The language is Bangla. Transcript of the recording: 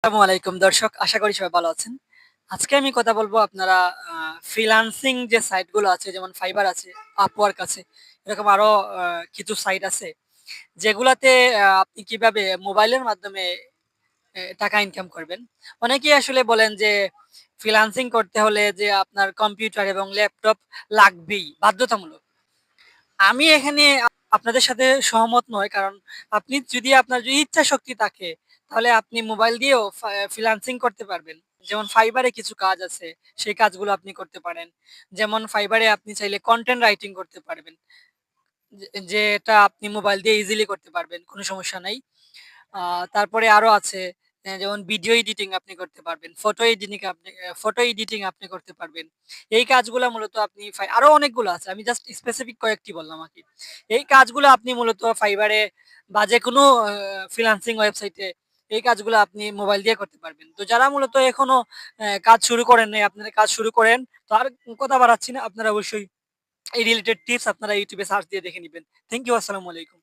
আসসালামু আলাইকুম দর্শক। আশা করি সবাই ভালো আছেন। আজকে আমি কথা বলবো আপনারা ফ্রিল্যান্সিং যে সাইট গুলো আছে যেমন Fiverr আছে, Upwork আছে। এরকম আরো আ কিছু সাইট আছে যেগুলাতে আপনি কিভাবে মোবাইলের মাধ্যমে টাকা ইনকাম করবেন। অনেকেই আসলে বলেন যে ফ্রিল্যান্সিং করতে হলে যে আপনার কম্পিউটার এবং ল্যাপটপ লাগবেই বাধ্যতামূলক। আমি এখানে আপনাদের সাথে সহমত নই। কারণ আপনি যদি আপনার যদি ইচ্ছাশক্তি থাকে, তাহলে আপনি মোবাইল দিয়েও ফ্রিল্যান্সিং করতে পারবেন। যেমন Fiverr এ কিছু কাজ আছে, সেই কাজগুলো আপনি করতে পারেন। যেমন Fiverr এ আপনি চাইলে কনটেন্ট রাইটিং করতে পারবেন। যেটা আপনি মোবাইল দিয়ে ইজিলি করতে পারবেন, কোনো সমস্যা নাই। আ তারপরে আরো আছে যেমন ভিডিও এডিটিং আপনি করতে পারবেন। ফটো এডিটিং আপনি করতে পারবেন। এই কাজগুলা মূলত আপনি আরো অনেকগুলো আছে। আমি জাস্ট স্পেসিফিক কয়েকটি বললাম আরকি। এই কাজগুলো আপনি মূলত Fiverr এ বা যেকোনো ফ্রিল্যান্সিং ওয়েবসাইটে এই কাজগুলো আপনি মোবাইল দিয়ে করতে পারবেন। তো যারা মূলত এখনো কাজ শুরু করেন নাই, আপনারা কাজ শুরু করেন। তো আর কথা বাড়াচ্ছি না। আপনারা অবশ্যই এই রিলেটেড টিপস আপনারা YouTube এ সার্চ দিয়ে দেখে নিবেন। Thank you. আসসালামু আলাইকুম।